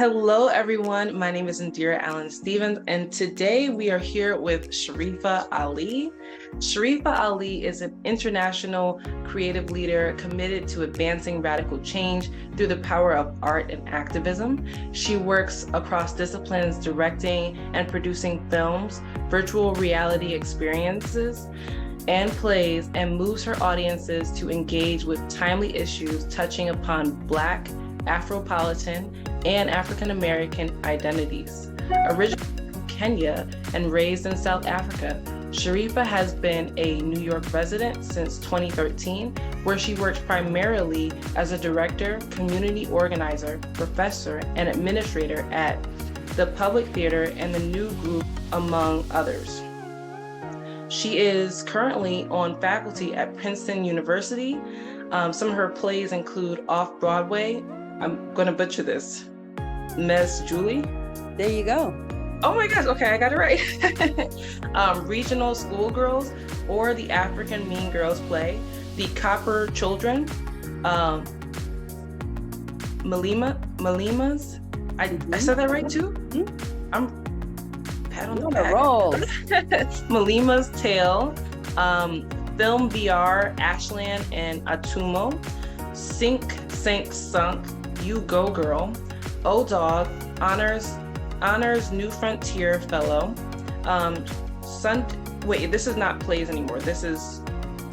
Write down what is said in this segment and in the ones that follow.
Hello, everyone. My name is Indira Allen Stevens, and today we are here with Shariffa Ali. Shariffa Ali is an international creative leader committed to advancing radical change through the power of art and activism. She works across disciplines, directing and producing films, virtual reality experiences, and plays, and moves her audiences to engage with timely issues touching upon Black, Afropolitan, and African American identities. Originally from Kenya and raised in South Africa, Shariffa has been a New York resident since 2013, where she works primarily as a director, community organizer, professor, and administrator at the Public Theater and the New Group, among others. She is currently on faculty at Princeton University. Some of her plays include Off-Broadway, I'm gonna butcher this, Ms. Julie. There you go. Oh my gosh, okay, I got it right. Regional Schoolgirls, or the African Mean Girls play, The Copper Children, Malimas. I said that right too? Mm-hmm. I'm pat on the On back. a roll. Malima's Tale, Film VR, Ashland and Atumo, Sink, Sank, Sunk, You Go Girl, O-Dog, Honors New Frontier Fellow, this is not plays anymore. This is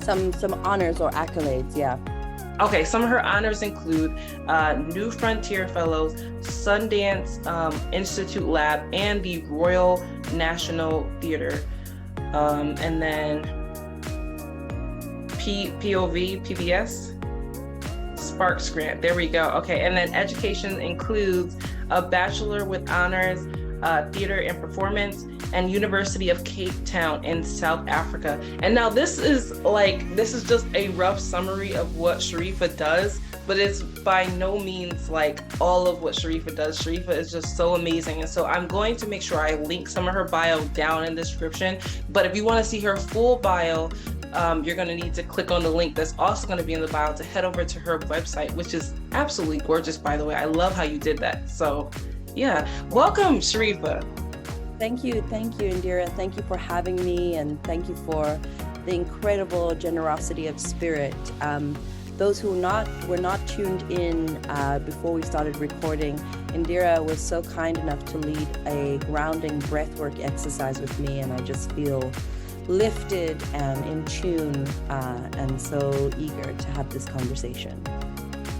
Some honors or accolades, yeah. okay. Some of her honors include New Frontier Fellows, Sundance Institute Lab, and the Royal National Theater, and then PBS. Sparks Grant. There we go. Okay, and then education includes a Bachelor with Honors, Theater and Performance, and University of Cape Town in South Africa. And now this is just a rough summary of what Shariffa does, but it's by no means like all of what Shariffa does. Shariffa is just so amazing. And so I'm going to make sure I link some of her bio down in the description. But if you want to see her full bio, you're going to need to click on the link that's also going to be in the bio to head over to her website, which is absolutely gorgeous, by the way. I love how you did that. So yeah, welcome, Shariffa. Thank you, Indira. Thank you for having me, and thank you for the incredible generosity of spirit. Those who were not tuned in before we started recording, Indira was so kind enough to lead a grounding breathwork exercise with me, and I just feel lifted and in tune, and so eager to have this conversation.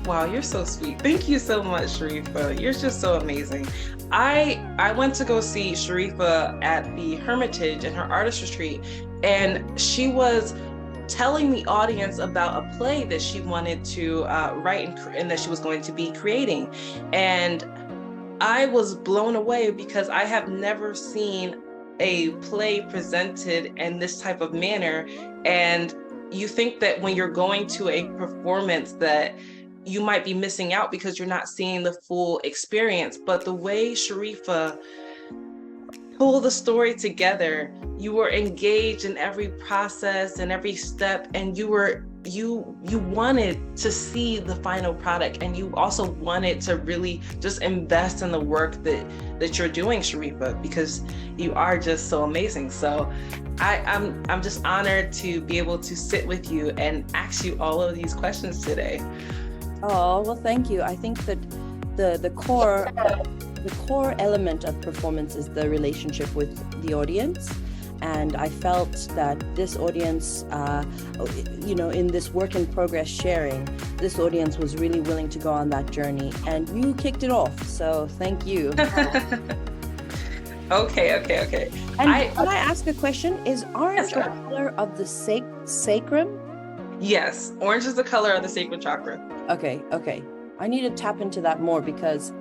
Wow, you're so sweet. Thank you so much, Shariffa. You're just so amazing. I went to go see Shariffa at the Hermitage in her artist retreat, and she was telling the audience about a play that she wanted to write and that she was going to be creating. And I was blown away because I have never seen a play presented in this type of manner. And you think that when you're going to a performance that you might be missing out because you're not seeing the full experience. But the way Shariffa pulled the story together, you were engaged in every process and every step, and you wanted to see the final product, and you also wanted to really just invest in the work that you're doing, Shariffa, because you are just so amazing. So I'm just honored to be able to sit with you and ask you all of these questions today. Oh, well, thank you. I think that the core element of performance is the relationship with the audience. And I felt that this audience, in this work in progress sharing, this audience was really willing to go on that journey, and you kicked it off. So thank you. Okay. And can I ask a question? Is orange the color of the sacrum? Yes, orange is the color of the sacral chakra. Okay. I need to tap into that more because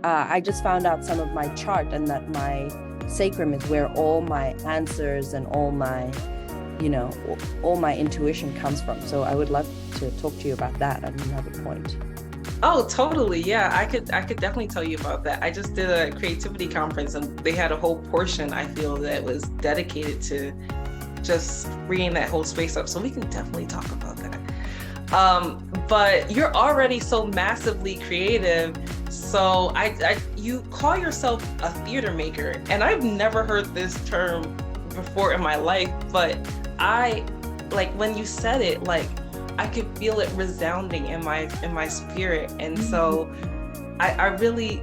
I just found out some of my chart, and that my sacrum is where all my answers and all my intuition comes from. So I would love to talk to you about that at another point. Oh, totally. Yeah, I could definitely tell you about that. I just did a creativity conference, and they had a whole portion, I feel, that was dedicated to just freeing that whole space up. So we can definitely talk about that. But you're already so massively creative. So you call yourself a theater maker, and I've never heard this term before in my life, but I, like, when you said it, like, I could feel it resounding in my spirit. And so I really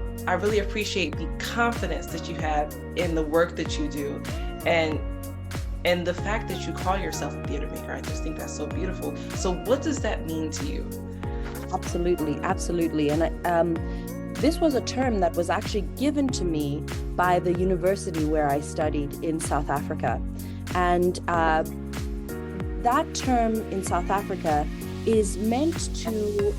appreciate the confidence that you have in the work that you do, and the fact that you call yourself a theater maker. I just think that's so beautiful. So what does that mean to you? Absolutely. And this was a term that was actually given to me by the university where I studied in South Africa. And that term in South Africa is meant to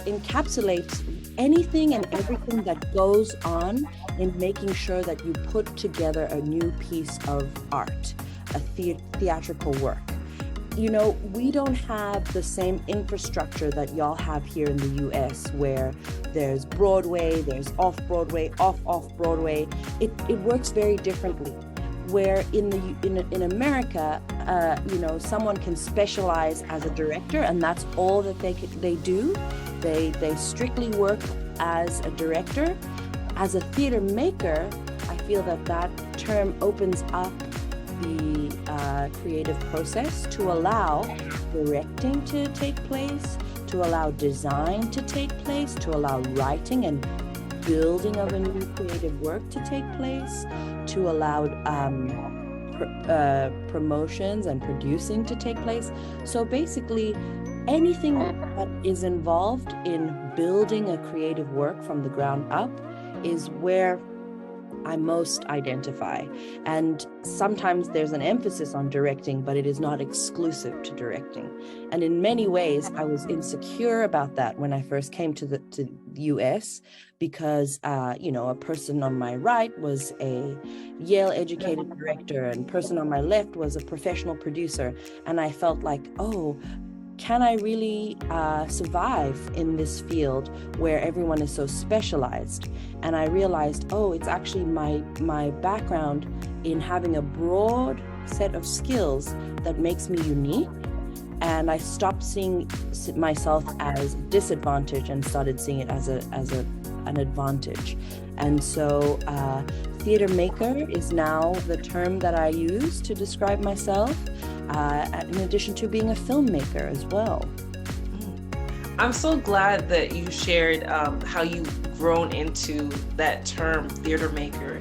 encapsulate anything and everything that goes on in making sure that you put together a new piece of art, a theatrical work. You know, we don't have the same infrastructure that y'all have here in the US, where there's Broadway, there's off-Broadway, off-Broadway. It works very differently. Where in America, you know, someone can specialize as a director, and that's all that they do. They strictly work as a director. As a theater maker, I feel that term opens up the creative process to allow directing to take place, to allow design to take place, to allow writing and building of a new creative work to take place, to allow promotions and producing to take place. So basically, anything that is involved in building a creative work from the ground up is where I most identify. And sometimes there's an emphasis on directing, but it is not exclusive to directing. And in many ways, I was insecure about that when I first came to the US, because you know, a person on my right was a Yale educated director, and person on my left was a professional producer. And I felt like, oh, can I really survive in this field where everyone is so specialized? And I realized, oh, it's actually my background in having a broad set of skills that makes me unique. And I stopped seeing myself as a disadvantage and started seeing it as an advantage. And so theater maker is now the term that I use to describe myself, in addition to being a filmmaker as well. I'm so glad that you shared how you've grown into that term, theater maker.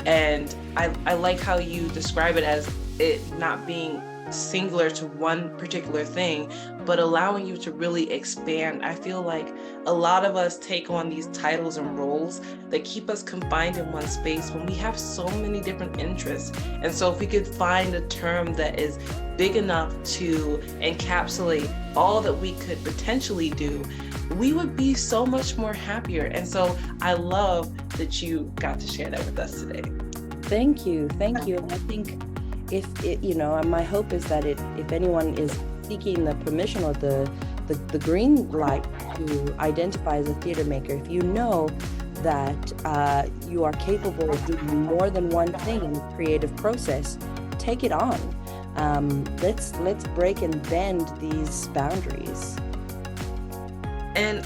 And I like how you describe it as it not being singular to one particular thing, but allowing you to really expand. I feel like a lot of us take on these titles and roles that keep us confined in one space when we have so many different interests. And so if we could find a term that is big enough to encapsulate all that we could potentially do, we would be so much more happier. And so I love that you got to share that with us today. Thank you. And I think my hope is that if anyone is seeking the permission or the green light to identify as a theater maker, if you know that you are capable of doing more than one thing in the creative process, take it on. Let's break and bend these boundaries. And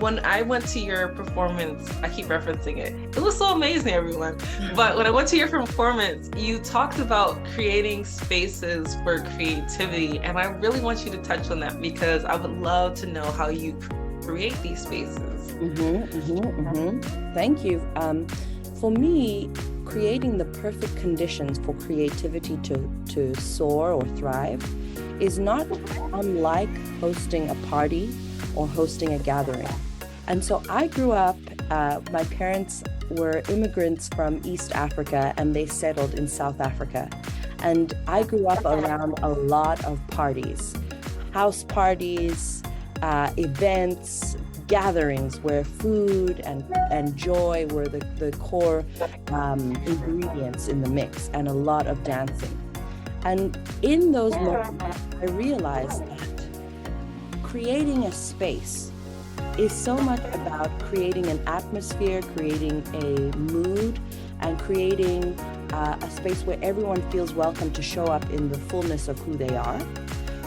when I went to your performance, I keep referencing it. It was so amazing, everyone. But when I went to your performance, you talked about creating spaces for creativity. And I really want you to touch on that, because I would love to know how you create these spaces. Thank you. For me, creating the perfect conditions for creativity to soar or thrive is not unlike hosting a party or hosting a gathering. And so I grew up, my parents were immigrants from East Africa, and they settled in South Africa. And I grew up around a lot of parties, house parties, events, gatherings where food and joy were the core ingredients in the mix, and a lot of dancing. And in those moments, I realized that creating a space is so much about creating an atmosphere, creating a mood, and creating a space where everyone feels welcome to show up in the fullness of who they are.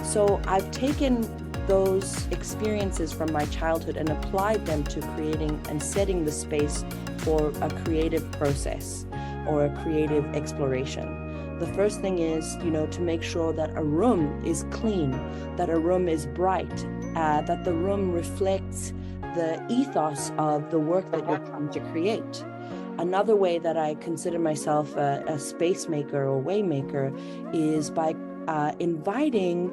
So I've taken those experiences from my childhood and applied them to creating and setting the space for a creative process or a creative exploration. The first thing is, to make sure that a room is clean, that a room is bright, that the room reflects the ethos of the work that you're trying to create. Another way that I consider myself a space maker or waymaker is by inviting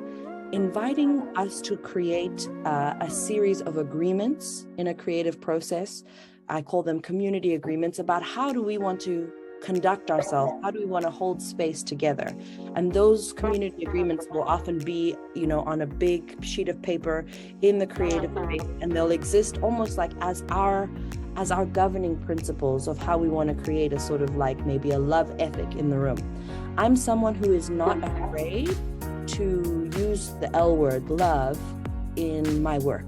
us to create a series of agreements in a creative process. I call them community agreements about how do we want to conduct ourselves, how do we want to hold space together. And those community agreements will often be, on a big sheet of paper in the creative space, and they'll exist almost like as our governing principles of how we want to create a sort of like maybe a love ethic in the room. I'm someone who is not afraid to use the L word, love, in my work.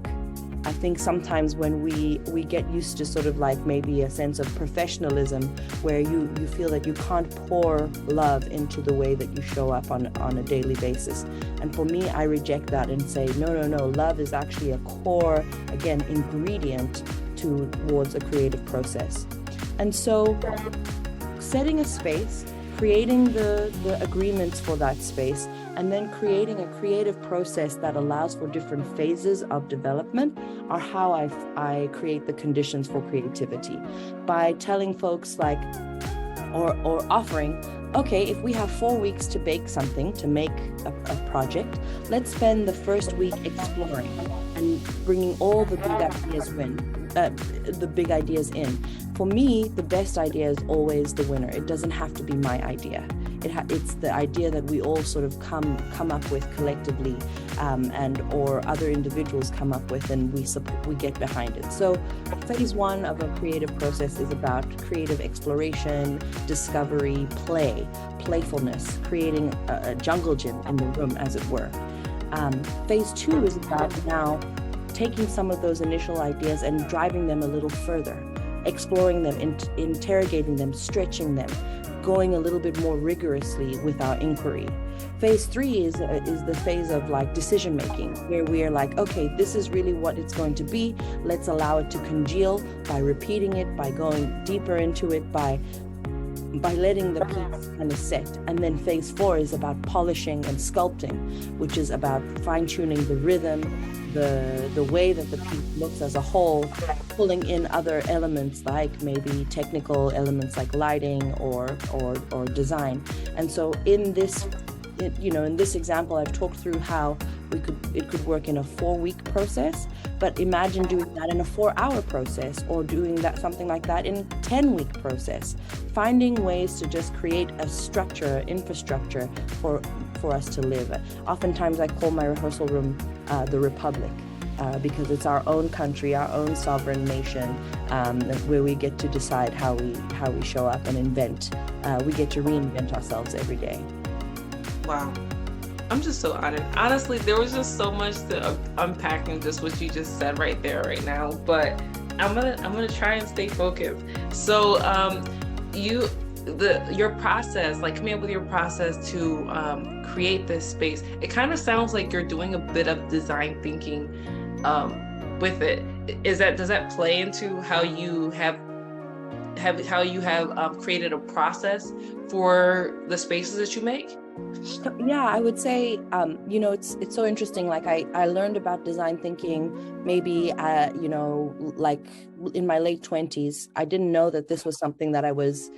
I think sometimes when we get used to sort of like maybe a sense of professionalism where you feel that you can't pour love into the way that you show up on a daily basis. And for me, I reject that and say, no, love is actually a core, again, ingredient towards a creative process. And so setting a space, creating the agreements for that space, and then creating a creative process that allows for different phases of development are how I create the conditions for creativity. By telling folks like, or offering, okay, if we have 4 weeks to bake something, to make a project, let's spend the first week exploring and bringing all the big ideas in. For me, the best idea is always the winner. It doesn't have to be my idea. It's the idea that we all sort of come up with collectively, and or other individuals come up with, and we get behind it. So phase one of a creative process is about creative exploration, discovery, playfulness, creating a jungle gym in the room, as it were. Phase two is about now taking some of those initial ideas and driving them a little further, exploring them, interrogating them, stretching them, going a little bit more rigorously with our inquiry. Phase three is the phase of like decision making, where we are like, okay, this is really what it's going to be. Let's allow it to congeal by repeating it, by going deeper into it, by letting the piece kind of set. And then phase four is about polishing and sculpting, which is about fine-tuning the rhythm, the way that the piece looks as a whole, pulling in other elements like maybe technical elements like lighting or design. And so in this example, I've talked through how it could work in a 4-week process, but imagine doing that in a 4-hour process, or doing something like that in a 10-week process. Finding ways to just create a structure, infrastructure for us to live. Oftentimes I call my rehearsal room the Republic, because it's our own country, our own sovereign nation, where we get to decide how we show up and invent. We get to reinvent ourselves every day. Wow. I'm just so honored. Honestly, there was just so much to unpack in just what you just said right there, right now. But I'm gonna try and stay focused. So, your process, like coming up with your process to create this space, it kind of sounds like you're doing a bit of design thinking with it. Does that play into how you have created a process for the spaces that you make? Yeah, I would say, it's so interesting. Like I learned about design thinking maybe, like in my late 20s. I didn't know that this was something that I was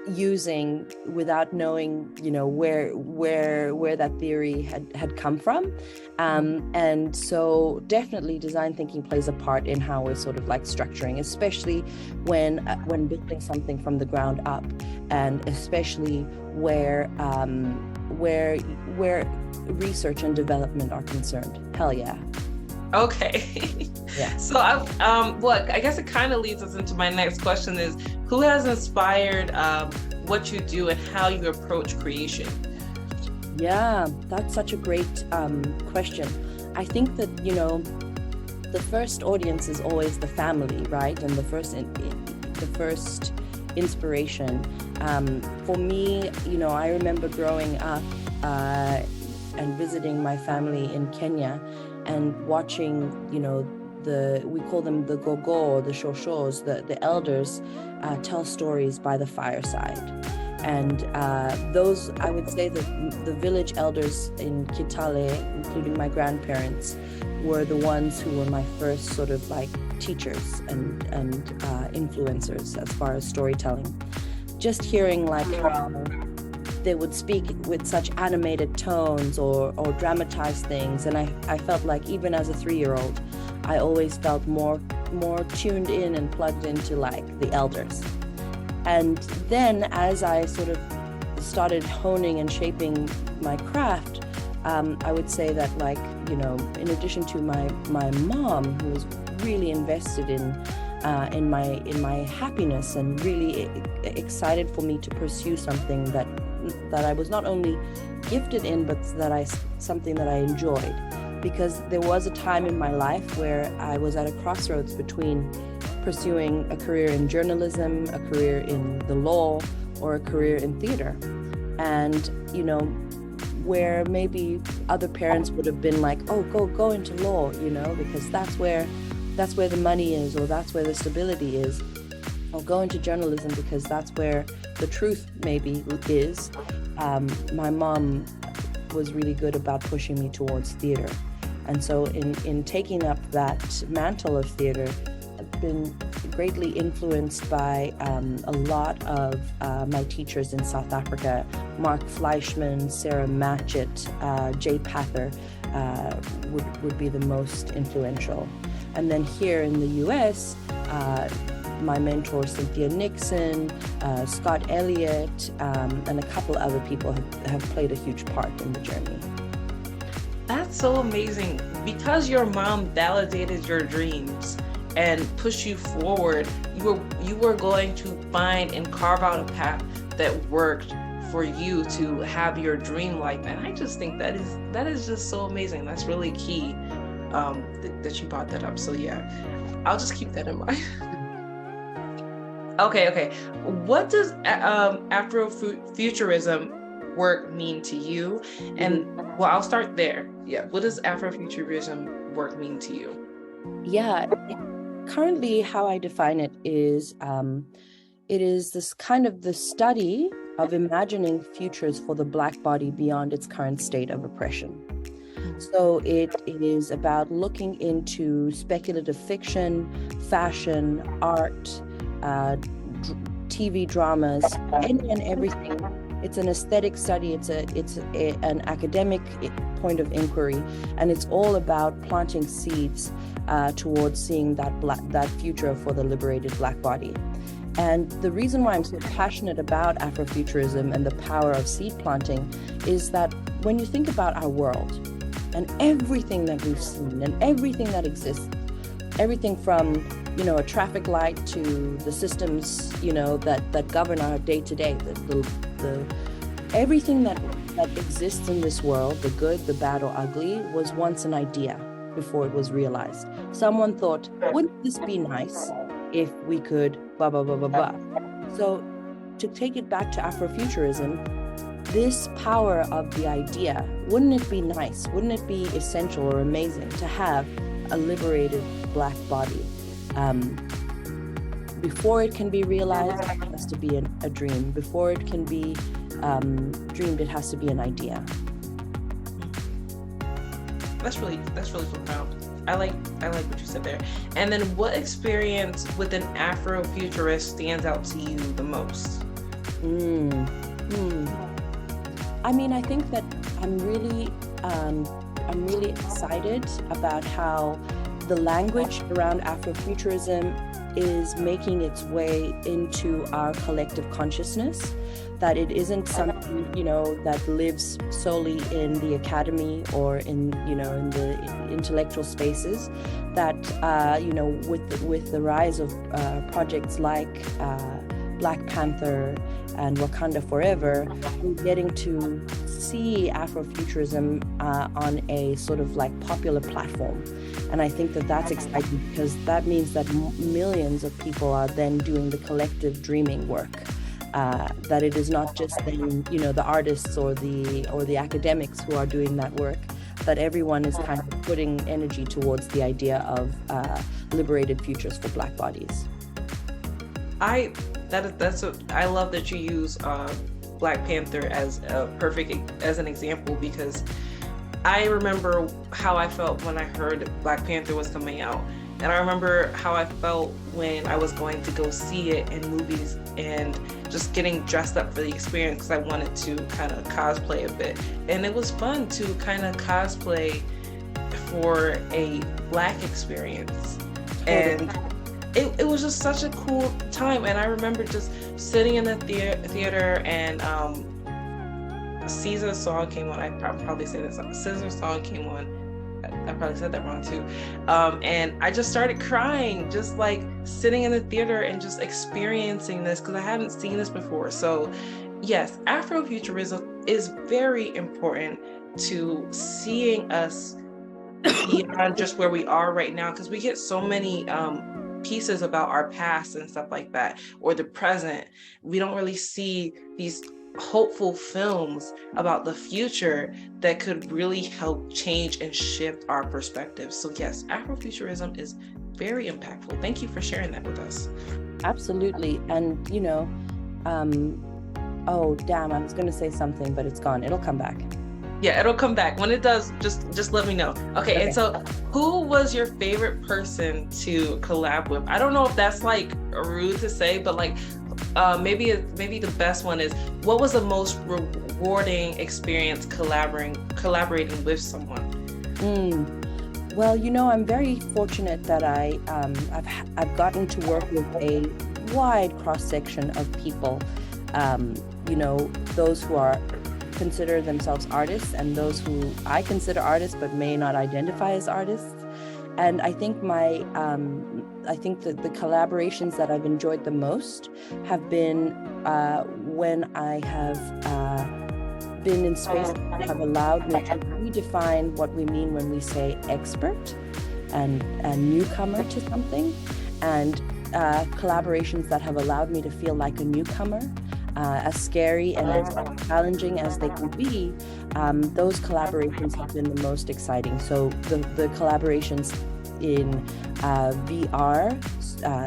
using without knowing, where that theory had come from. And so definitely design thinking plays a part in how we're sort of like structuring, especially when building something from the ground up, and especially where research and development are concerned. Hell yeah. Okay. Yeah. So I guess it kind of leads us into my next question is, who has inspired what you do and how you approach creation? Yeah, that's such a great question. I think that, the first audience is always the family, right? And the first inspiration. For me, I remember growing up and visiting my family in Kenya and watching, we call them the gogo, the shoshos, the elders, tell stories by the fireside. And those, I would say that the village elders in Kitale, including my grandparents, were the ones who were my first sort of like teachers and influencers as far as storytelling. Just hearing like how they would speak with such animated tones or dramatize things. And I felt like even as a 3-year-old, I always felt more tuned in and plugged into like the elders. And then as I sort of started honing and shaping my craft, I would say that, like, you know, in addition to my mom, who was really invested in my happiness and really excited for me to pursue something that I was not only gifted in, but something that I enjoyed. Because there was a time in my life where I was at a crossroads between pursuing a career in journalism, a career in the law, or a career in theater. And, you know, where maybe other parents would have been like, oh, go into law, you know, because that's where the money is, or that's where the stability is. Or go into journalism because that's where the truth maybe is. My mom was really good about pushing me towards theater. And so in taking up that mantle of theater, I've been greatly influenced by a lot of my teachers in South Africa. Mark Fleischman, Sarah Matchett, Jay Pather would be the most influential. And then here in the US, my mentor Cynthia Nixon, Scott Elliott, and a couple other people have played a huge part in the journey. That's so amazing. Because your mom validated your dreams and pushed you forward, you were going to find and carve out a path that worked for you to have your dream life. And I just think that is just so amazing. That's really key that you brought that up. So yeah, I'll just keep that in mind. Okay. What does Afrofuturism work mean to you? And well, I'll start there. Yeah, what does Afrofuturism work mean to you? Yeah, currently how I define it is this kind of the study of imagining futures for the Black body beyond its current state of oppression. So it is about looking into speculative fiction, fashion, art, TV dramas, any and everything. It's an aesthetic study. It's an academic point of inquiry, and it's all about planting seeds towards seeing that future for the liberated Black body. And the reason why I'm so passionate about Afrofuturism and the power of seed planting is that when you think about our world and everything that we've seen and everything that exists, everything from, you know, a traffic light to the systems, you know, that govern our day-to-day, the everything that exists in this world, the good, the bad, or ugly, was once an idea before it was realized. Someone thought, wouldn't this be nice if we could blah, blah, blah, blah, blah. So to take it back to Afrofuturism, this power of the idea, wouldn't it be nice? Wouldn't it be essential or amazing to have a liberated Black body? Before it can be realized, it has to be a dream. Before it can be dreamed, it has to be an idea. That's really profound. I like what you said there. And then what experience with an Afrofuturist stands out to you the most? I mean, I think that I'm really excited about how the language around Afrofuturism is making its way into our collective consciousness, that it isn't something, you know, that lives solely in the academy or in, you know, in the intellectual spaces, that, you know, with the rise of projects like Black Panther and Wakanda Forever, we're getting to see Afrofuturism on a sort of like popular platform. And I think that that's exciting because that means that millions of people are then doing the collective dreaming work. That it is not just then, you know, the artists or the academics who are doing that work, that everyone is kind of putting energy towards the idea of liberated futures for Black bodies. I love that you use Black Panther as an example, because I remember how I felt when I heard Black Panther was coming out. And I remember how I felt when I was going to go see it in movies and just getting dressed up for the experience, because I wanted to kind of cosplay a bit. And it was fun to kind of cosplay for a Black experience. And it was just such a cool time. And I remember just sitting in the theater and Caesar's song came on. I probably say this. Caesar's song came on. I probably said that wrong too. And I just started crying, just like sitting in the theater and just experiencing this, because I hadn't seen this before. So yes, Afrofuturism is very important to seeing us beyond just where we are right now, because we get so many pieces about our past and stuff like that, or the present. We don't really see these hopeful films about the future that could really help change and shift our perspectives. So yes, Afrofuturism is very impactful. Thank you for sharing that with us. Absolutely. And oh damn, I was going to say something, but it's gone. It'll come back. Yeah, it'll come back. When it does, just let me know. Okay. And so who was your favorite person to collab with? I don't know if that's like rude to say, but like maybe the best one is, what was the most rewarding experience collaborating with someone? Well, I'm very fortunate that I've gotten to work with a wide cross section of people. Those who consider themselves artists, and those who I consider artists but may not identify as artists. And I think the collaborations that I've enjoyed the most have been when I have been in spaces that have allowed me to redefine what we mean when we say expert and newcomer to something, and collaborations that have allowed me to feel like a newcomer. As scary and as challenging as they can be, those collaborations have been the most exciting. So the collaborations in VR,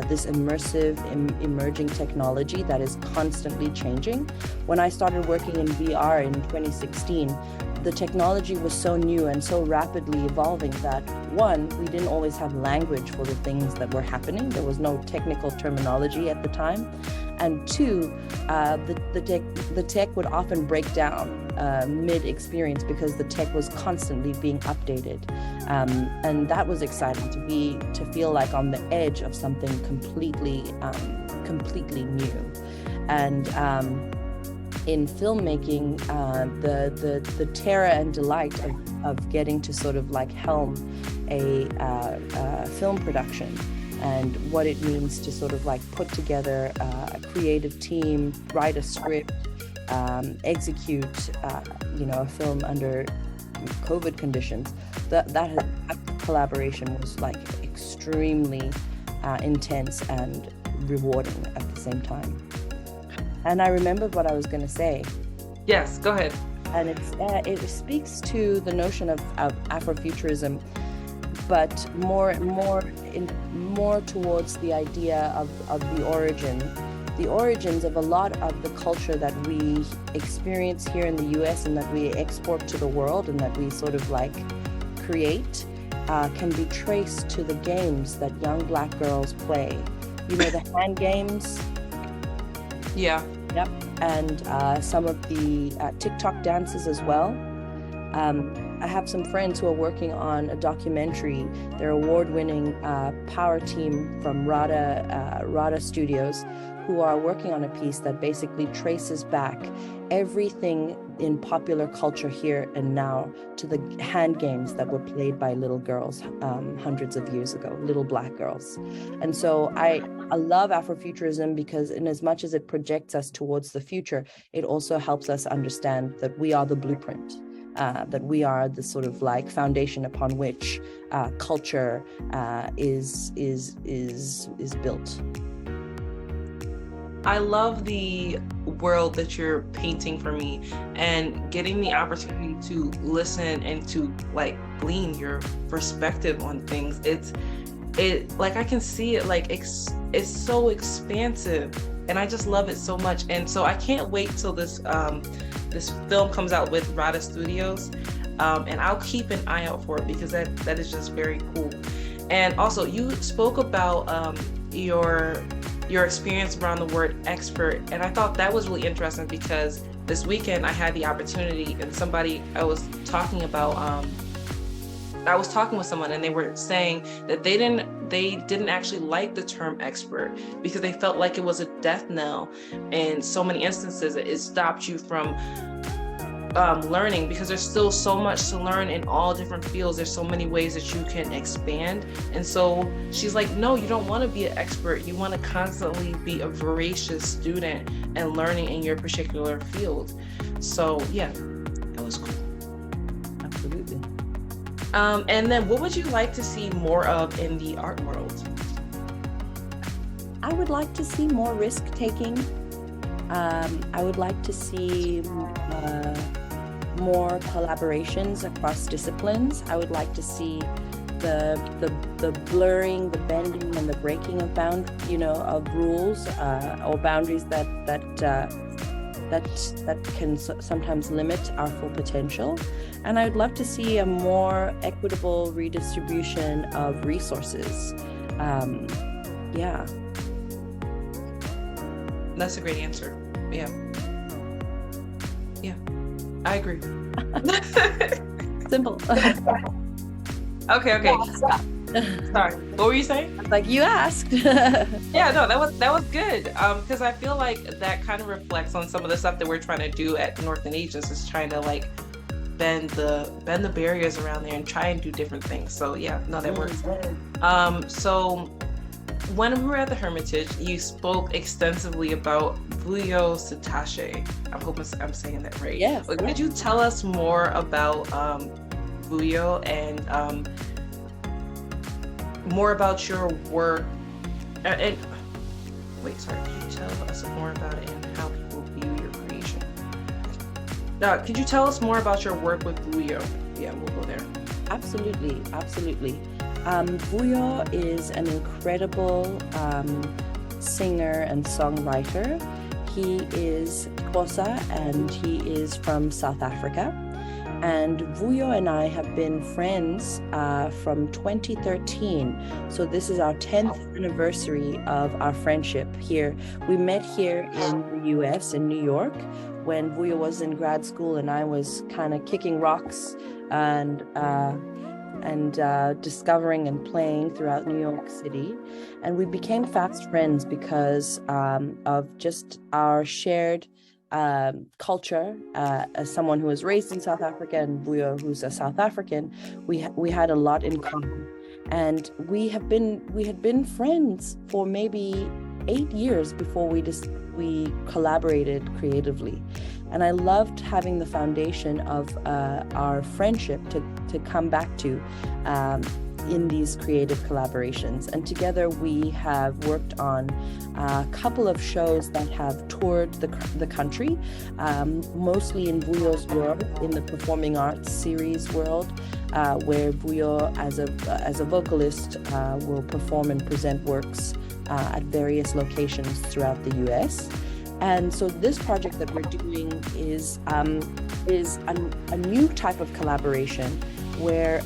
this immersive emerging technology that is constantly changing. When I started working in VR in 2016, the technology was so new and so rapidly evolving that, one, we didn't always have language for the things that were happening. There was no technical terminology at the time. And two, the tech would often break down mid-experience because the tech was constantly being updated. And that was exciting to feel like on the edge of something completely new. And in filmmaking, the terror and delight of getting to sort of like helm a film production, and what it means to sort of like put together a creative team, write a script, execute a film under COVID conditions. That collaboration was like extremely intense and rewarding at the same time. And I remembered what I was going to say. Yes, go ahead. And it speaks to the notion of Afrofuturism, but more towards the idea of the origins of a lot of the culture that we experience here in the US and that we export to the world and that we sort of like create, can be traced to the games that young Black girls play. The hand games. Yeah. Yep. And some of the TikTok dances as well. I have some friends who are working on a documentary. They're award-winning power team from RADA Studios, who are working on a piece that basically traces back everything in popular culture here and now to the hand games that were played by little girls hundreds of years ago, little Black girls. And so I love Afrofuturism because in as much as it projects us towards the future, it also helps us understand that we are the blueprint. That we are the sort of like foundation upon which culture is built. I love the world that you're painting for me, and getting the opportunity to listen and to like glean your perspective on things. It like I can see it, like it's so expansive, and I just love it so much. And so I can't wait till this film comes out with Rada Studios, and I'll keep an eye out for it, because that is just very cool. And also, you spoke about your experience around the word expert, and I thought that was really interesting, because this weekend I had the opportunity, and I was talking with someone, and they were saying that they didn't actually like the term expert, because they felt like it was a death knell. In so many instances, it stopped you from learning, because there's still so much to learn in all different fields. There's so many ways that you can expand. And so she's like, no, you don't want to be an expert. You want to constantly be a voracious student and learning in your particular field. So yeah, that was cool. Absolutely. And then what would you like to see more of in the art world? I would like to see more risk-taking. I would like to see more collaborations across disciplines. I would like to see the blurring, the bending, and the breaking of of rules or boundaries that can sometimes limit our full potential. And I would love to see a more equitable redistribution of resources. Yeah. That's a great answer. Yeah. Yeah, I agree. Simple. Okay. Yeah, sorry. What were you saying? Like you asked. Yeah, no, that was good. Because I feel like that kind of reflects on some of the stuff that we're trying to do at Northern Agents, is trying to like bend the barriers around there and try and do different things. So yeah, no, that works. So when we were at the Hermitage, you spoke extensively about Vuyo Sitache. I hope I'm saying that right. Yes. But could you tell us more about Vuyo, and more about your work? And wait, sorry. Could you tell us more about it and how people view your creation? Could you tell us more about your work with Vuyo? Yeah, we'll go there. Absolutely. Vuyo is an incredible singer and songwriter. He is Xhosa, and he is from South Africa. And Vuyo and I have been friends from 2013. So this is our 10th anniversary of our friendship here. We met here in the US, in New York, when Vuyo was in grad school and I was kind of kicking rocks and discovering and playing throughout New York City. And we became fast friends because of just our shared culture. As someone who was raised in South Africa, and Vuyo, who's a South African, we had a lot in common. And we had been friends for maybe 8 years before we collaborated creatively. And I loved having the foundation of our friendship to come back to in these creative collaborations. And together we have worked on a couple of shows that have toured the country, mostly in Vuyo's world, in the performing arts series world, where Vuyo as a vocalist will perform and present works at various locations throughout the US. And so this project that we're doing is a new type of collaboration where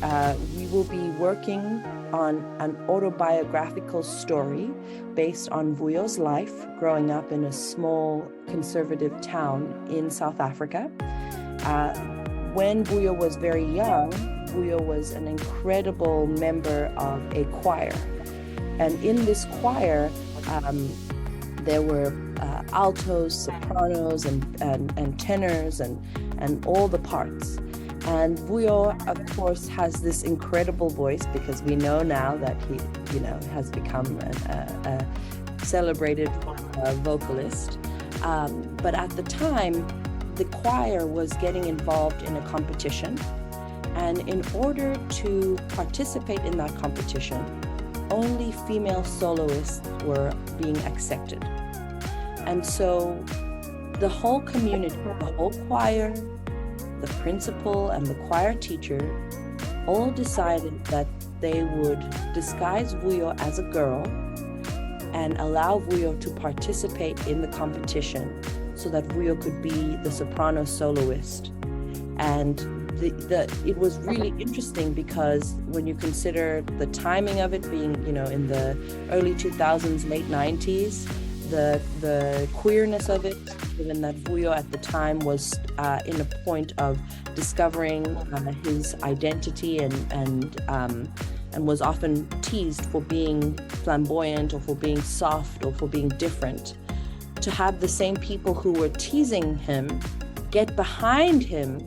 we will be working on an autobiographical story based on Vuyo's life growing up in a small conservative town in South Africa. When Vuyo was very young, Vuyo was an incredible member of a choir. And in this choir, there were altos, sopranos, and tenors, and all the parts. And Vuyo, of course, has this incredible voice, because we know now that he, has become a celebrated vocalist. But at the time, the choir was getting involved in a competition. And in order to participate in that competition, only female soloists were being accepted. And so the whole community, the whole choir, the principal and the choir teacher all decided that they would disguise Vuyo as a girl and allow Vuyo to participate in the competition so that Vuyo could be the soprano soloist. And it was really interesting because when you consider the timing of it being, in the early 2000s, late 90s, the queerness of it, given that Vuyo at the time was in a point of discovering his identity and was often teased for being flamboyant or for being soft or for being different. To have the same people who were teasing him get behind him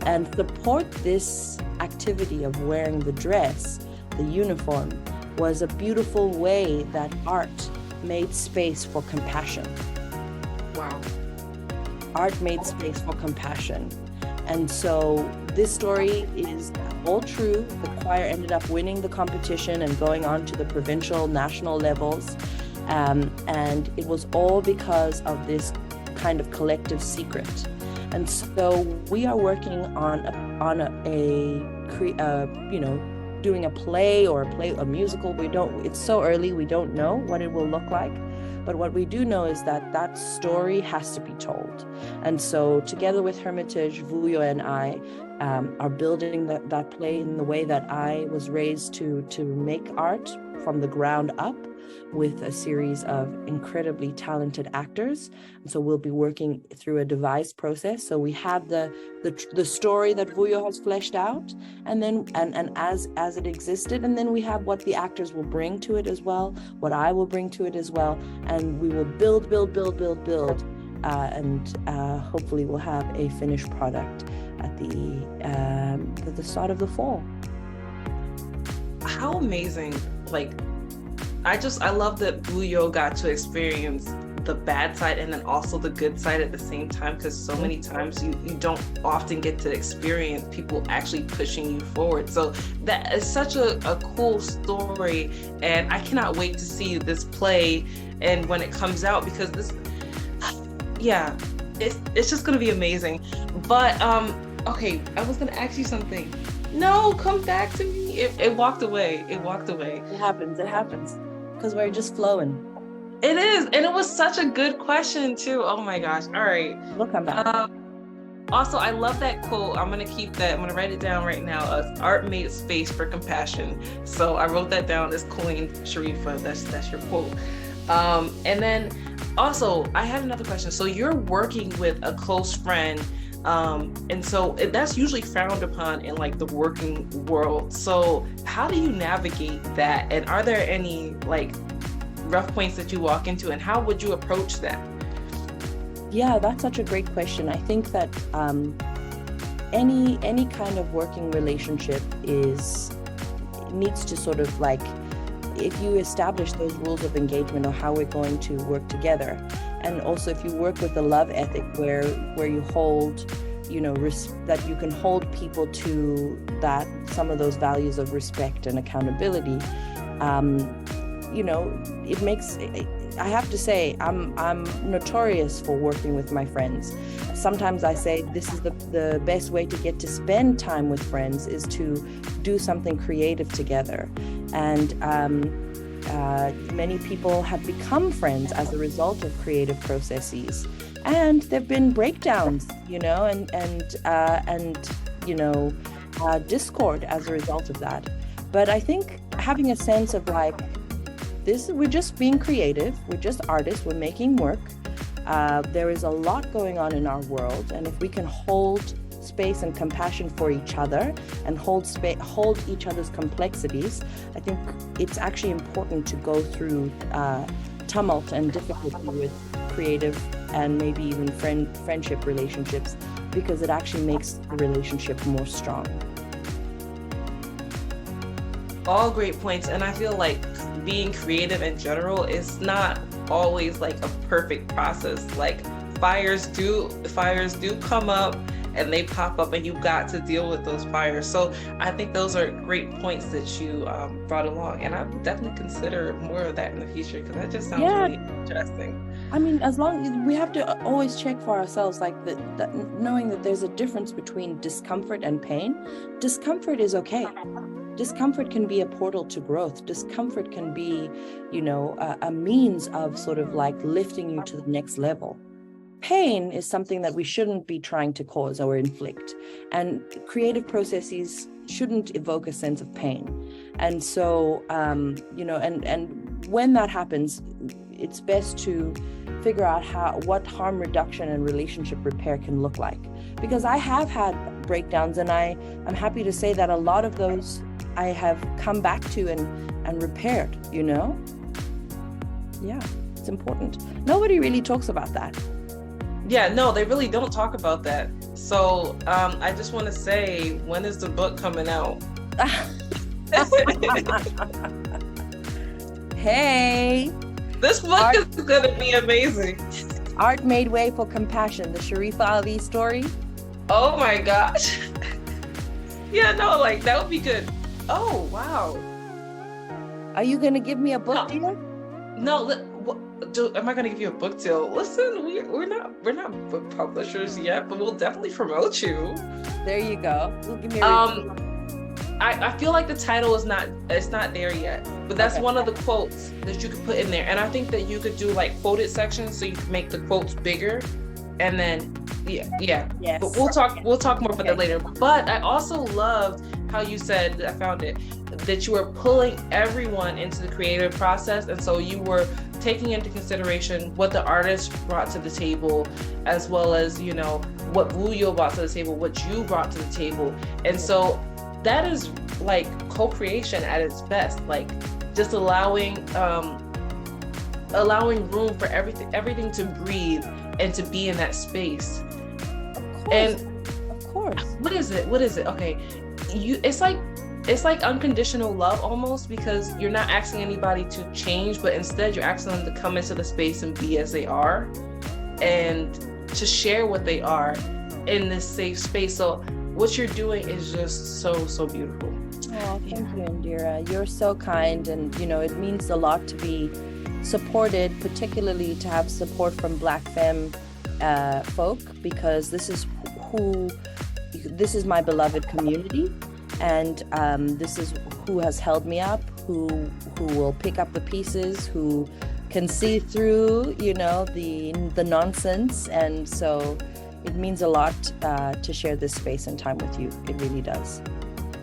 and support this activity of wearing the dress, the uniform, was a beautiful way that art made space for compassion. Wow. Art made space for compassion. And so this story is all true. The choir ended up winning the competition and going on to the provincial, national levels. And it was all because of this kind of collective secret. And so we are working on doing a play or a musical. It's so early, we don't know what it will look like. But what we do know is that story has to be told. And so together with Hermitage, Vuyo and I are building that play in the way that I was raised to make art from the ground up, with a series of incredibly talented actors. And so we'll be working through a devised process. So we have the story that Vuyo has fleshed out, and then and as it existed, and then we have what the actors will bring to it as well, what I will bring to it as well, and we will build, and hopefully we'll have a finished product at the start of the fall. How amazing! I love that Vuyo got to experience the bad side and then also the good side at the same time, because so many times you don't often get to experience people actually pushing you forward. So that is such a cool story, and I cannot wait to see this play and when it comes out, because it's just gonna be amazing. But okay, I was gonna ask you something. No, come back to me. It walked away. It happens because we're just flowing. It is, and it was such a good question too. Oh my gosh. All right, we'll come back. Also, I love that quote. I'm gonna keep that. I'm gonna write it down right now. Art made space for compassion. So I wrote that down as Queen Shariffa. That's your quote. And then also I had another question. So you're working with a close friend, and so that's usually frowned upon in the working world. So how do you navigate that? And are there any rough points that you walk into, and how would you approach that? Yeah, that's such a great question. I think that any kind of working relationship needs to sort of if you establish those rules of engagement or how we're going to work together, and also if you work with a love ethic where you hold, that you can hold people to some of those values of respect and accountability. It makes, I have to say, I'm notorious for working with my friends. Sometimes I say this is the best way to get to spend time with friends is to do something creative together. And many people have become friends as a result of creative processes. And there've been breakdowns, discord as a result of that. But I think having a sense of we're just being creative, we're just artists, we're making work. There is a lot going on in our world, and if we can hold space and compassion for each other and hold each other's complexities, I think it's actually important to go through tumult and difficulty with creative and maybe even friendship relationships, because it actually makes the relationship more strong. All great points, and I feel like being creative in general is not always a perfect process. Fires do come up and they pop up, and you've got to deal with those fires. So I think those are great points that you brought along, and I definitely consider more of that in the future, because that just sounds really interesting. I mean, as long as we have to always check for ourselves, like that knowing that there's a difference between discomfort and pain. Discomfort is okay. Discomfort can be a portal to growth. Discomfort can be, a means of sort of like lifting you to the next level. Pain is something that we shouldn't be trying to cause or inflict. And creative processes shouldn't evoke a sense of pain. And so, and when that happens, it's best to figure out what harm reduction and relationship repair can look like. Because I have had breakdowns, and I'm happy to say that a lot of those I have come back to and repaired, Yeah, it's important. Nobody really talks about that. Yeah, no, they really don't talk about that. So I just want to say, when is the book coming out? Hey! This book is going to be amazing. Art Made Way for Compassion, the Shariffa Ali story. Oh my gosh. Yeah, no, like that would be good. Oh, wow. Are you going to give me a book deal? No, am I going to give you a book deal? Listen, we're not book publishers yet, but we'll definitely promote you. There you go. We'll give me a I feel like the title is not there yet, but that's one of the quotes that you could put in there. And I think that you could do like quoted sections, so you can make the quotes bigger, and then yeah. Yes. But we'll talk more about that later. But I also loved how you said, I found it, that you were pulling everyone into the creative process, and so you were taking into consideration what the artist brought to the table, as well as what Vuyo brought to the table, what you brought to the table, and so that is like co-creation at its best, like just allowing room for everything to breathe and to be in that space. Of course. What is it? Okay, it's like unconditional love almost, because you're not asking anybody to change, but instead you're asking them to come into the space and be as they are, and to share what they are in this safe space. So what you're doing is just so beautiful. Oh, thank you, Indira. You're so kind, and it means a lot to be supported, particularly to have support from Black femme folk, because this is my beloved community, and this is who has held me up, who will pick up the pieces, who can see through the nonsense, and so it means a lot to share this space and time with you. It really does.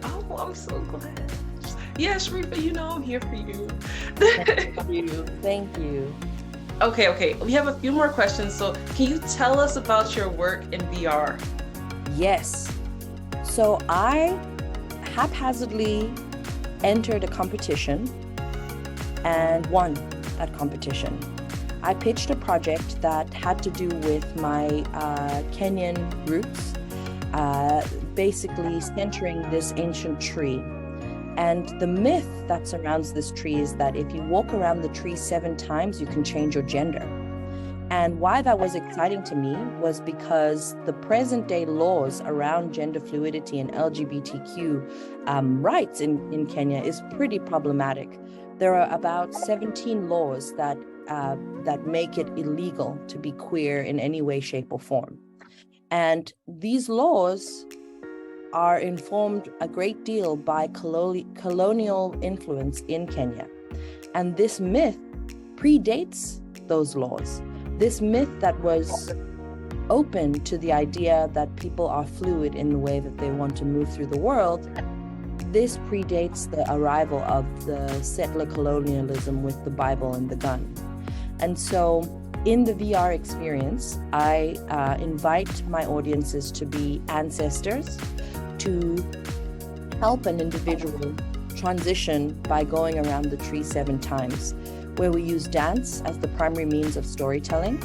Oh, I'm so glad. Yeah, Shariffa, I'm here for you. Thank you. Okay. We have a few more questions. So can you tell us about your work in VR? Yes. So I haphazardly entered a competition and won that competition. I pitched a project that had to do with my Kenyan roots, basically centering this ancient tree. And the myth that surrounds this tree is that if you walk around the tree 7 times, you can change your gender. And why that was exciting to me was because the present day laws around gender fluidity and LGBTQ rights in Kenya is pretty problematic. There are about 17 laws that make it illegal to be queer in any way, shape, or form. And these laws are informed a great deal by colonial influence in Kenya. And this myth predates those laws. This myth that was open to the idea that people are fluid in the way that they want to move through the world, this predates the arrival of the settler colonialism with the Bible and the gun. And so in the VR experience, I invite my audiences to be ancestors, to help an individual transition by going around the tree 7 times, where we use dance as the primary means of storytelling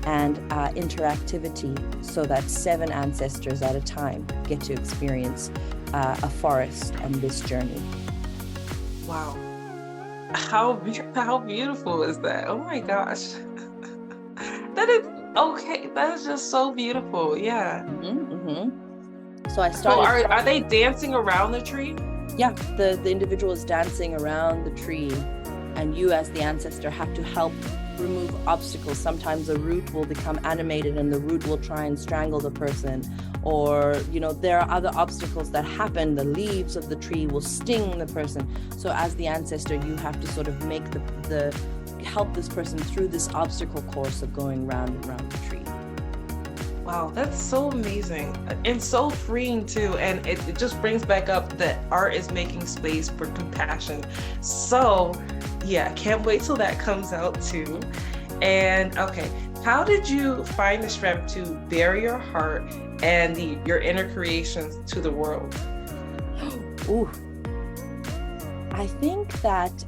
and interactivity, so that 7 ancestors at a time get to experience a forest and this journey. Wow. How beautiful is that? Oh my gosh. That is just so beautiful. Yeah. So I started. So are they dancing around the tree? Yeah, the individual is dancing around the tree, and you as the ancestor have to help remove obstacles. Sometimes a root will become animated and the root will try and strangle the person. Or, there are other obstacles that happen. The leaves of the tree will sting the person. So as the ancestor, you have to sort of make help this person through this obstacle course of going round and round the tree. Wow, that's so amazing and so freeing too. And it just brings back up that art is making space for compassion. So yeah, can't wait till that comes out too. And okay, how did you find the strength to bare your heart and your inner creations to the world? Ooh, I think that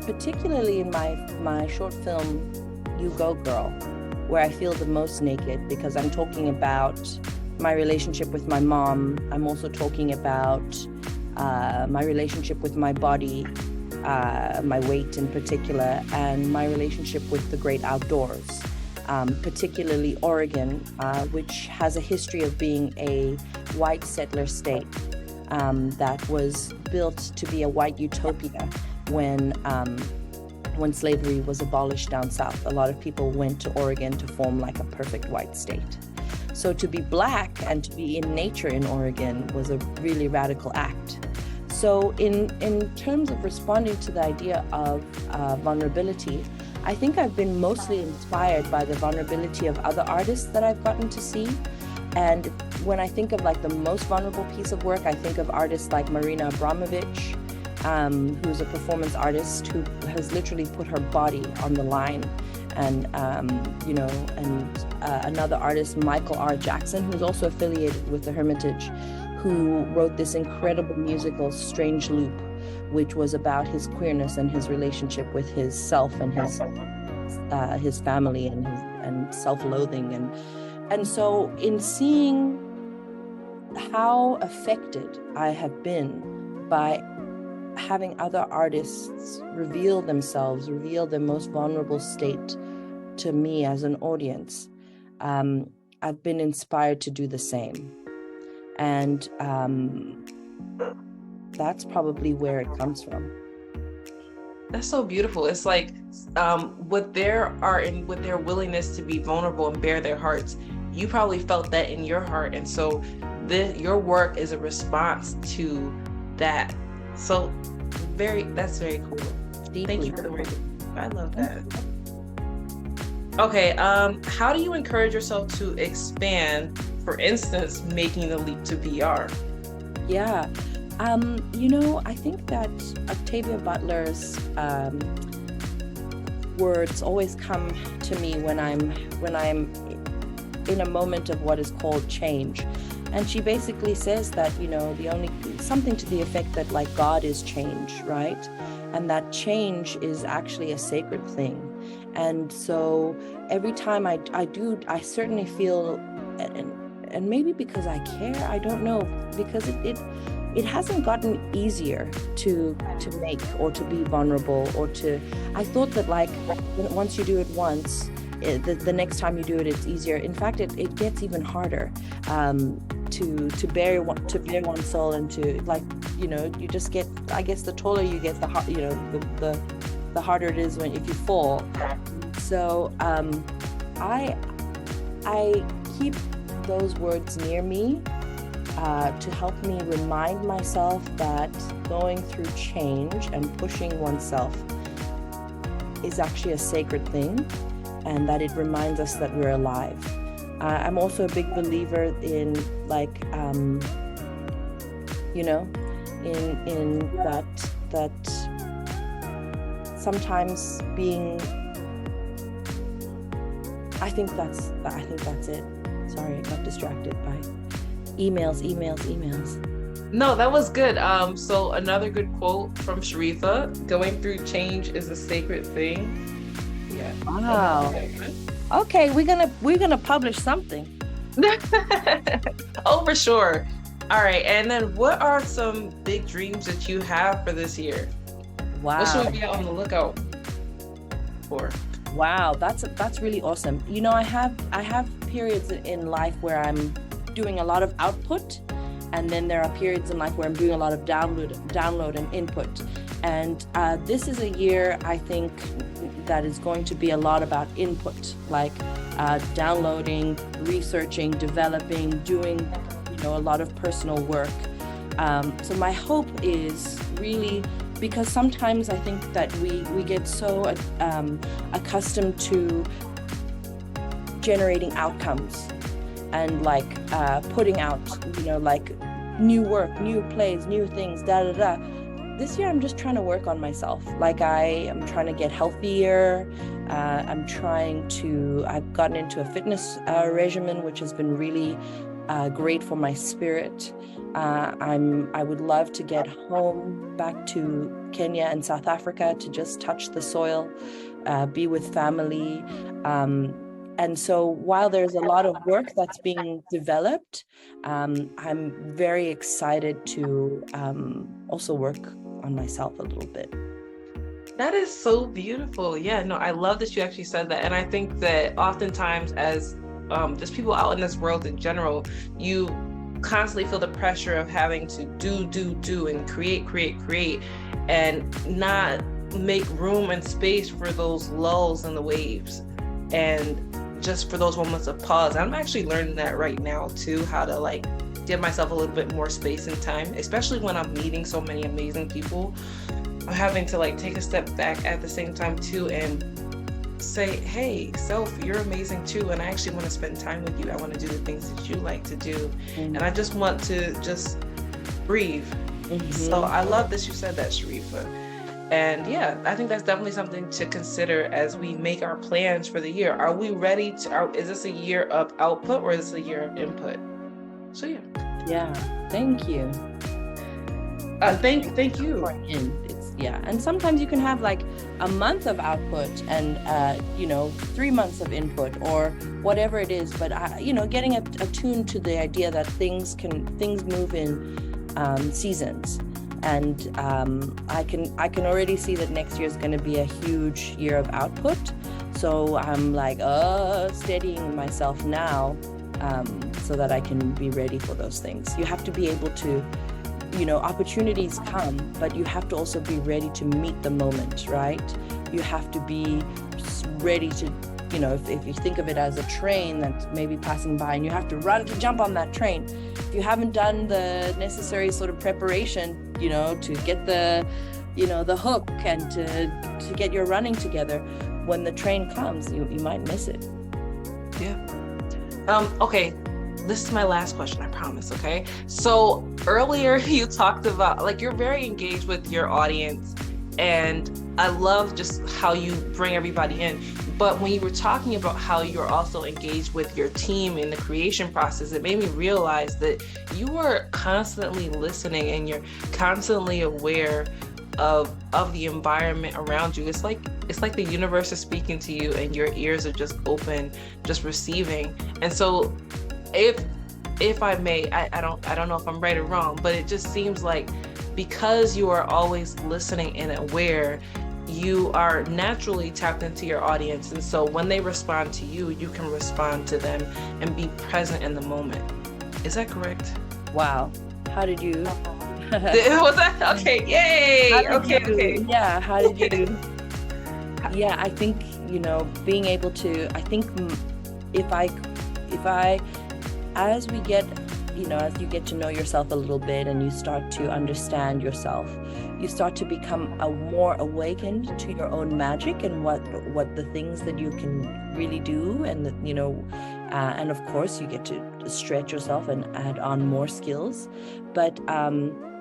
particularly in my short film, You Go Girl, where I feel the most naked, because I'm talking about my relationship with my mom. I'm also talking about my relationship with my body, my weight in particular, and my relationship with the great outdoors, particularly Oregon, which has a history of being a white settler state that was built to be a white utopia when slavery was abolished down south. A lot of people went to Oregon to form like a perfect white state. So to be Black and to be in nature in Oregon was a really radical act. So in terms of responding to the idea of vulnerability, I think I've been mostly inspired by the vulnerability of other artists that I've gotten to see. And when I think of like the most vulnerable piece of work, I think of artists like Marina Abramovich, who's a performance artist who has literally put her body on the line. And, another artist, Michael R. Jackson, who's also affiliated with the Hermitage, who wrote this incredible musical, Strange Loop, which was about his queerness and his relationship with his self and his family and self-loathing. And so in seeing how affected I have been by having other artists reveal themselves, reveal their most vulnerable state to me as an audience, I've been inspired to do the same. And that's probably where it comes from. That's so beautiful. It's like with their art and with their willingness to be vulnerable and bare their hearts, you probably felt that in your heart. And so your work is a response to that. So that's very cool. Deeply. Thank you for the word. I love that. Okay, how do you encourage yourself to expand, for instance, making the leap to VR? Yeah, I think that Octavia Butler's words always come to me when I'm in a moment of what is called change. And she basically says that, something to the effect that like God is change, right? And that change is actually a sacred thing. And so every time I I certainly feel, and maybe because I care, I don't know, because it hasn't gotten easier to make or to be vulnerable or to, I thought that like once you do it once, the next time you do it, it's easier. In fact, it gets even harder to bare one's soul, and to like, you just get, I guess the taller you get, the harder it is if you fall. So I keep those words near me to help me remind myself that going through change and pushing oneself is actually a sacred thing, and that it reminds us that we're alive. I'm also a big believer in like, in that sometimes being, I think that's it. Sorry, I got distracted by emails. No, that was good. So another good quote from Shariffa: "Going through change is a sacred thing." Yeah. Wow. Okay, we're gonna publish something. Oh, for sure. All right, and then what are some big dreams that you have for this year? Wow. What should we be on the lookout for? Wow, that's really awesome. I have periods in life where I'm doing a lot of output, And then there are periods in life where I'm doing a lot of download and input. And this is a year, I think, that is going to be a lot about input, like downloading, researching, developing, doing, a lot of personal work. So my hope is really, because sometimes I think that we get so accustomed to generating outcomes and like putting out, like new work, new plays, new things, This year I'm just trying to work on myself. Like I am trying to get healthier. I've gotten into a fitness regimen, which has been really great for my spirit. I would love to get home back to Kenya and South Africa to just touch the soil, be with family. And so while there's a lot of work that's being developed, I'm very excited to also work on myself a little bit. That is so beautiful. Yeah, no, I love that you actually said that. And I think that oftentimes as just people out in this world in general, you constantly feel the pressure of having to do and create and not make room and space for those lulls and the waves and just for those moments of pause. I'm actually learning that right now too, how to like give myself a little bit more space and time, especially when I'm meeting so many amazing people. I'm having to like take a step back at the same time too and say, hey, self, you're amazing too, and I actually want to spend time with you. I want to do the things that you like to do, and I just want to just breathe. So I love that you said that, Shariffa. And yeah, I think that's definitely something to consider as we make our plans for the year. Are we ready to, is this a year of output or is this a year of input? So yeah, thank you. Thank you. And sometimes you can have like a month of output and 3 months of input or whatever it is, but getting attuned to the idea that things move in seasons. And I can already see that next year is going to be a huge year of output. So I'm like steadying myself now so that I can be ready for those things. You have to be able to, opportunities come, but you have to also be ready to meet the moment, right? You have to be ready to, if you think of it as a train that's maybe passing by and you have to run to jump on that train. If you haven't done the necessary sort of preparation, to get the hook and to get your running together, when the train comes, you might miss it. Yeah. Okay. This is my last question, I promise, okay? So earlier you talked about, like, you're very engaged with your audience, and I love just how you bring everybody in. But when you were talking about how you're also engaged with your team in the creation process, it made me realize that you are constantly listening and you're constantly aware of the environment around you. It's like the universe is speaking to you and your ears are just open, just receiving. And so if I may, I don't know if I'm right or wrong, but it just seems like because you are always listening and aware, you are naturally tapped into your audience. And so when they respond to you, you can respond to them and be present in the moment. Is that correct? Wow. How did you? Was that? Okay. Yay. Okay. Yeah. How did you? Yeah, I think, being able to, I think if I, as we get, as you get to know yourself a little bit and you start to understand yourself, you start to become more awakened to your own magic and what the things that you can really do, and and of course you get to stretch yourself and add on more skills. But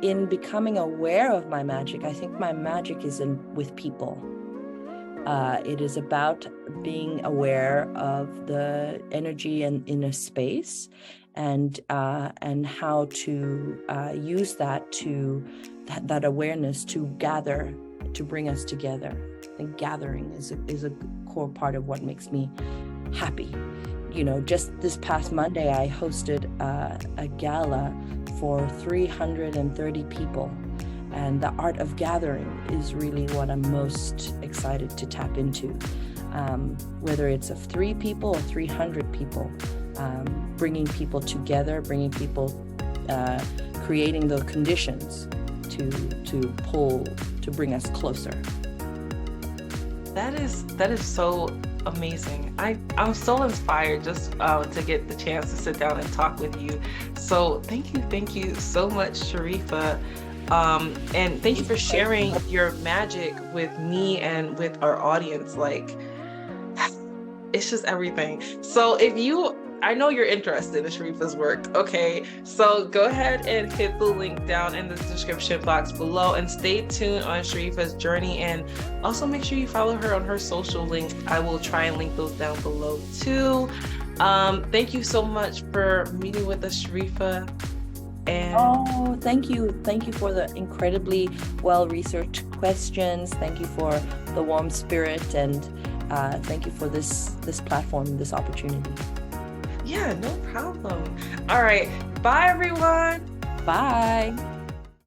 in becoming aware of my magic, I think my magic is with people. It is about being aware of the energy in a space, and how to use that awareness to gather, to bring us together. I think gathering is a core part of what makes me happy. Just this past Monday, I hosted a gala for 330 people. And the art of gathering is really what I'm most excited to tap into. Whether it's of 3 people or 300 people, bringing people together, bringing people creating the conditions to bring us closer. That is so amazing. I'm so inspired just to get the chance to sit down and talk with you. So thank you so much, Shariffa. And thank you for sharing your magic with me and with our audience. Like, it's just everything. So I know you're interested in Shariffa's work. Okay, so go ahead and hit the link down in the description box below and stay tuned on Shariffa's journey, and also make sure you follow her on her social links. I will try and link those down below too. Thank you so much for meeting with us, Shariffa. And thank you for the incredibly well-researched questions. Thank you for the warm spirit, and thank you for this platform, this opportunity. Yeah, no problem. All right. Bye, everyone. Bye.